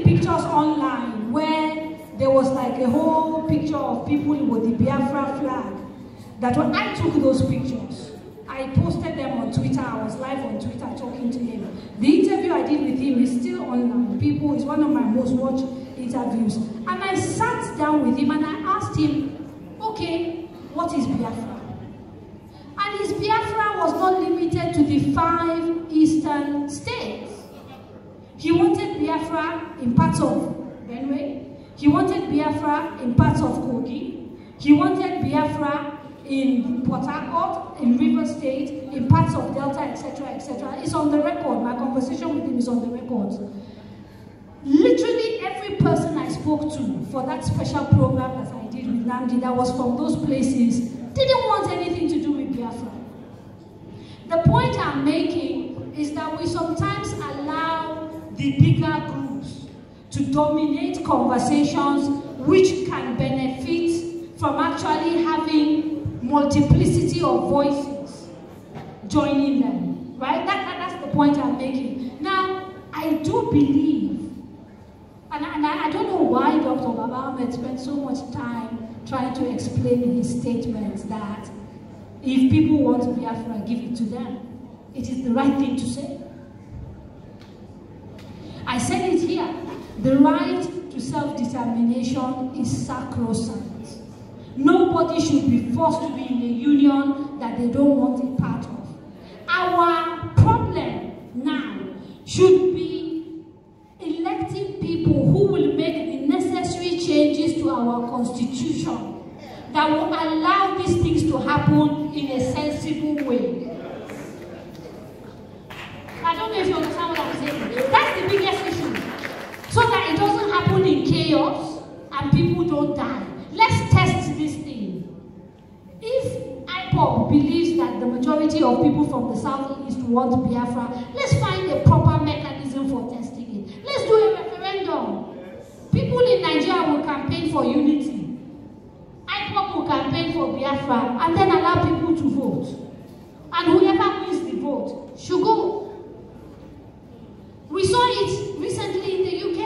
pictures online where there was like a whole picture of people with the Biafra flag. That when I took those pictures, I posted them on Twitter. I was live on Twitter talking to him. The interview I did with him is still online. It's one of my most watched interviews. And I sat down with him and I asked him, okay, what is Biafra? And his Biafra was not limited to the 5 eastern states. He wanted Biafra in parts of Benue. He wanted Biafra in parts of Kogi. He wanted Biafra in Port Harcourt, in River State, in parts of Delta, etc., etc. It's on the record. My conversation with him is on the record. Literally every person I spoke to for that special program that I did with Nnamdi that was from those places didn't want anything to do with Biafra. The point I'm making is that we sometimes allow the bigger groups to dominate conversations which can benefit from actually having multiplicity of voices joining them, right? That's the point I'm making. Now, I do believe, and I don't know why Dr. Baba Ahmed spent so much time trying to explain in his statements that if people want Biafra, give it to them. It is the right thing to say. I said it here. The right to self-determination is sacrosanct. Nobody should be forced to be in a union that they don't want a part of. Our problem now should be electing people who will make the necessary changes to our constitution that will allow these things to happen in a sensible way. I don't know if you understand what I'm saying. That's the biggest issue. So that it doesn't happen in chaos and people don't die. Let's test this thing. If IPOB believes that the majority of people from the southeast want Biafra, let's find a proper mechanism for testing it. Let's do a referendum. People in Nigeria will campaign for unity. IPOB will campaign for Biafra and then allow people to vote. And whoever wins the vote should go. We saw it recently in the UK.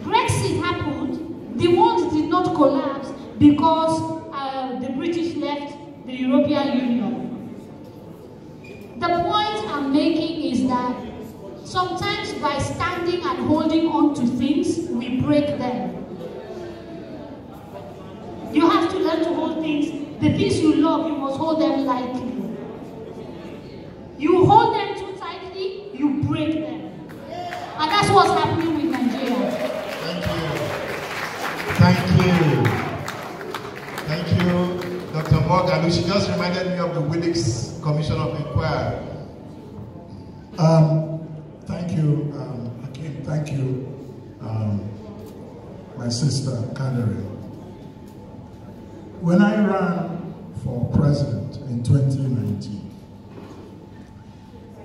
Brexit happened. The world did not collapse because the British left the European Union. The point I'm making is that sometimes by standing and holding on to things, we break them. You have to learn to hold things. The things you love, you must hold them lightly. You hold them too tightly, you break them. And that's what's happening with Nigeria. Thank you, Dr. Morgan. She just reminded me of the Willis Commission of Inquiry. Thank you, Hakeem. Thank you, my sister, Kanu. When I ran for president in 2019,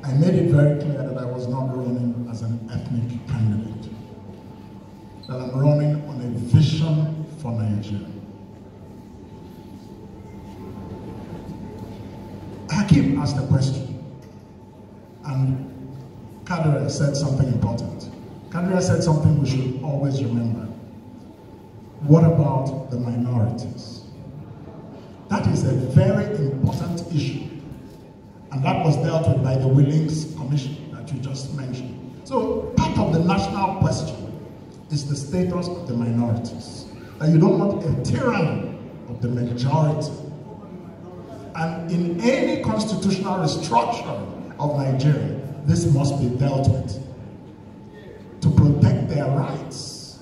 I made it very clear that I was not running as an ethnic candidate, that I'm running on a vision for Nigeria. Hakeem asked a question, and Kadra said something important. Kadra said something we should always remember. What about the minorities? That is a very important issue, and that was dealt with by the Willings Commission that you just mentioned. So part of the national question is the status of the minorities. That you don't want a tyranny of the majority. And in any constitutional restructuring of Nigeria, this must be dealt with to protect their rights.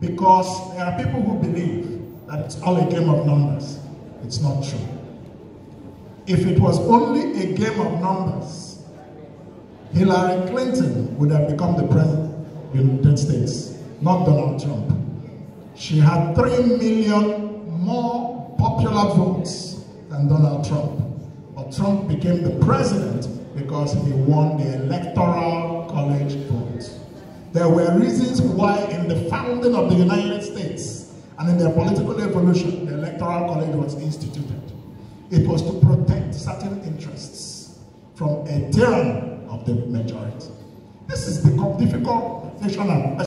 Because there are people who believe that it's all a game of numbers. It's not true. If it was only a game of numbers, Hillary Clinton would have become the president of the United States, not Donald Trump. She had 3 million more popular votes than Donald Trump. But Trump became the president because he won the electoral college vote. There were reasons why in the founding of the United States and in their political evolution, the electoral college was instituted. It was to protect certain interests from a tyranny of the majority. This is the difficult national